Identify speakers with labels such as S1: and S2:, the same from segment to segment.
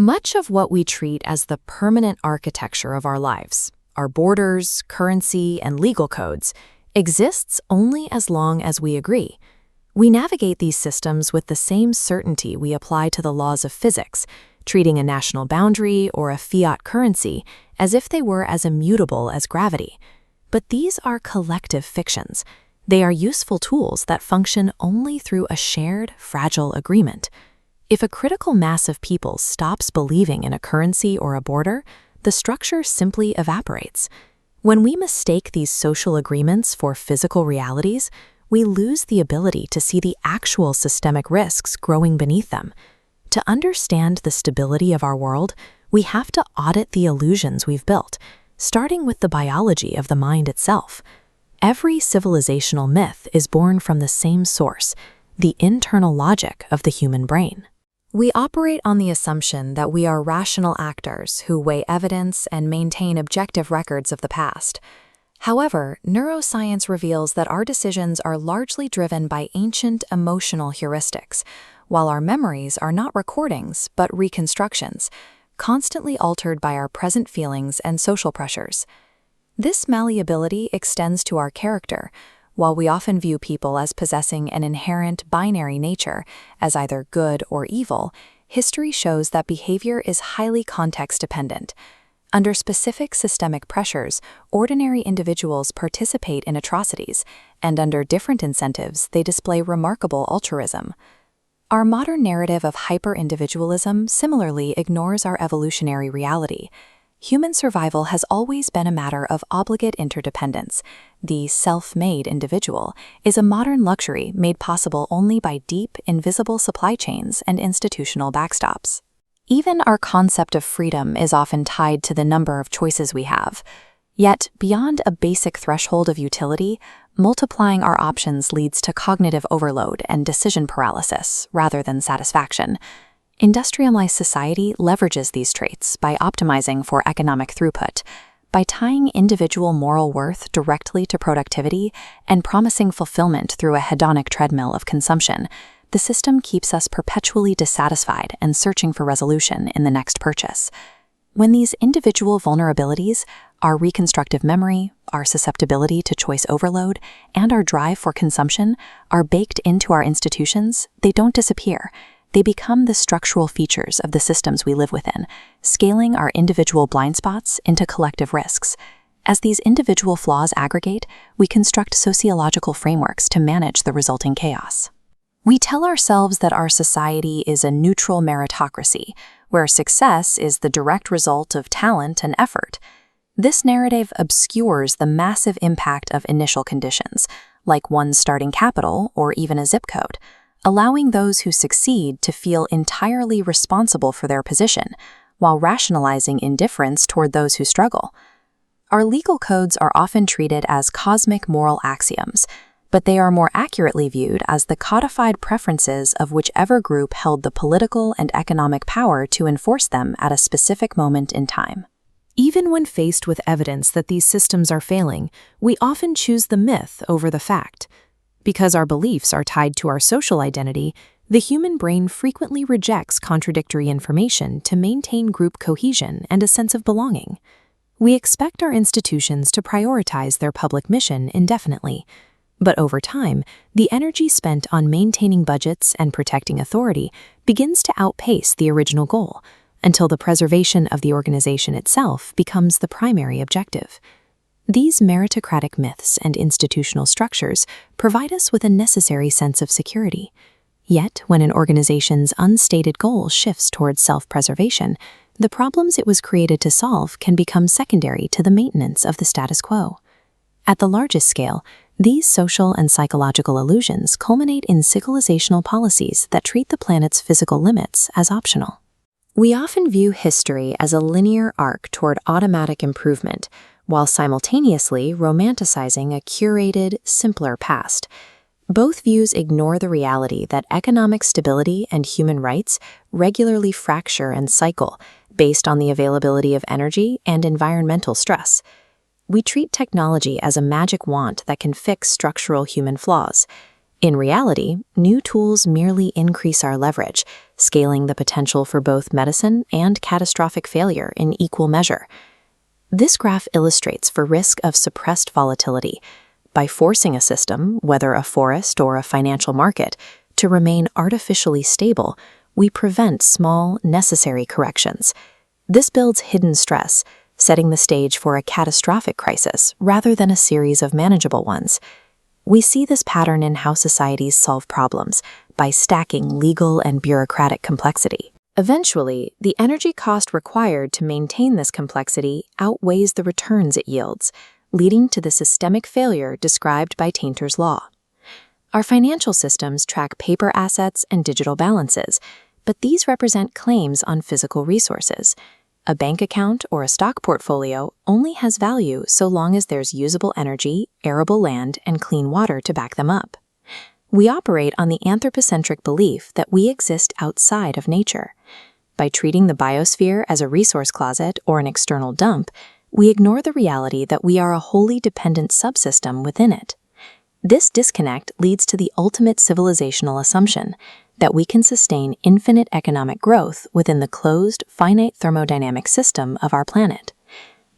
S1: Much of what we treat as the permanent architecture of our lives, our borders, currency, and legal codes, exists only as long as we agree. We navigate these systems with the same certainty we apply to the laws of physics, treating a national boundary or a fiat currency as if they were as immutable as gravity. But these are collective fictions. They are useful tools that function only through a shared, fragile agreement. If a critical mass of people stops believing in a currency or a border, the structure simply evaporates. When we mistake these social agreements for physical realities, we lose the ability to see the actual systemic risks growing beneath them. To understand the stability of our world, we have to audit the illusions we've built, starting with the biology of the mind itself. Every civilizational myth is born from the same source, the internal logic of the human brain. We operate on the assumption that we are rational actors who weigh evidence and maintain objective records of the past. However, neuroscience reveals that our decisions are largely driven by ancient emotional heuristics, while our memories are not recordings but reconstructions, constantly altered by our present feelings and social pressures. This malleability extends to our character. While we often view people as possessing an inherent binary nature, as either good or evil, history shows that behavior is highly context-dependent. Under specific systemic pressures, ordinary individuals participate in atrocities, and under different incentives, they display remarkable altruism. Our modern narrative of hyper-individualism similarly ignores our evolutionary reality. Human survival has always been a matter of obligate interdependence. The self-made individual is a modern luxury made possible only by deep, invisible supply chains and institutional backstops. Even our concept of freedom is often tied to the number of choices we have. Yet, beyond a basic threshold of utility, multiplying our options leads to cognitive overload and decision paralysis rather than satisfaction. Industrialized society leverages these traits by optimizing for economic throughput, by tying individual moral worth directly to productivity and promising fulfillment through a hedonic treadmill of consumption. The system keeps us perpetually dissatisfied and searching for resolution in the next purchase. When these individual vulnerabilities, our reconstructive memory, our susceptibility to choice overload, and our drive for consumption are baked into our institutions, they don't disappear. They become the structural features of the systems we live within, scaling our individual blind spots into collective risks. As these individual flaws aggregate, we construct sociological frameworks to manage the resulting chaos. We tell ourselves that our society is a neutral meritocracy, where success is the direct result of talent and effort. This narrative obscures the massive impact of initial conditions, like one's starting capital or even a zip code, allowing those who succeed to feel entirely responsible for their position, while rationalizing indifference toward those who struggle. Our legal codes are often treated as cosmic moral axioms, but they are more accurately viewed as the codified preferences of whichever group held the political and economic power to enforce them at a specific moment in time. Even when faced with evidence that these systems are failing, we often choose the myth over the fact. Because our beliefs are tied to our social identity, the human brain frequently rejects contradictory information to maintain group cohesion and a sense of belonging. We expect our institutions to prioritize their public mission indefinitely. But over time, the energy spent on maintaining budgets and protecting authority begins to outpace the original goal, until the preservation of the organization itself becomes the primary objective. These meritocratic myths and institutional structures provide us with a necessary sense of security. Yet, when an organization's unstated goal shifts towards self-preservation, the problems it was created to solve can become secondary to the maintenance of the status quo. At the largest scale, these social and psychological illusions culminate in civilizational policies that treat the planet's physical limits as optional. We often view history as a linear arc toward automatic improvement, while simultaneously romanticizing a curated, simpler past. Both views ignore the reality that economic stability and human rights regularly fracture and cycle based on the availability of energy and environmental stress. We treat technology as a magic wand that can fix structural human flaws. In reality, new tools merely increase our leverage, scaling the potential for both medicine and catastrophic failure in equal measure. This graph illustrates for risk of suppressed volatility. By forcing a system, whether a forest or a financial market, to remain artificially stable, we prevent small, necessary corrections. This builds hidden stress, setting the stage for a catastrophic crisis rather than a series of manageable ones. We see this pattern in how societies solve problems, by stacking legal and bureaucratic complexity. Eventually, the energy cost required to maintain this complexity outweighs the returns it yields, leading to the systemic failure described by Tainter's Law. Our financial systems track paper assets and digital balances, but these represent claims on physical resources. A bank account or a stock portfolio only has value so long as there's usable energy, arable land, and clean water to back them up. We operate on the anthropocentric belief that we exist outside of nature. By treating the biosphere as a resource closet or an external dump, we ignore the reality that we are a wholly dependent subsystem within it. This disconnect leads to the ultimate civilizational assumption that we can sustain infinite economic growth within the closed, finite thermodynamic system of our planet.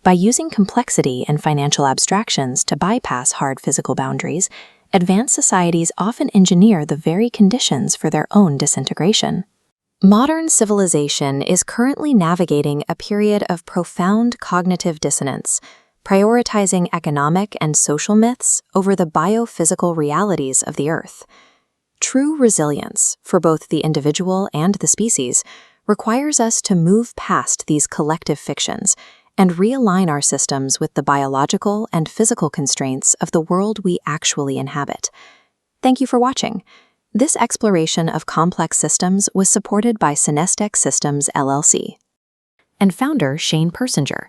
S1: By using complexity and financial abstractions to bypass hard physical boundaries, advanced societies often engineer the very conditions for their own disintegration. Modern civilization is currently navigating a period of profound cognitive dissonance, prioritizing economic and social myths over the biophysical realities of the Earth. True resilience, for both the individual and the species, requires us to move past these collective fictions and realign our systems with the biological and physical constraints of the world we actually inhabit. Thank you for watching. This exploration of complex systems was supported by Synestec Systems LLC and founder Shane Persinger.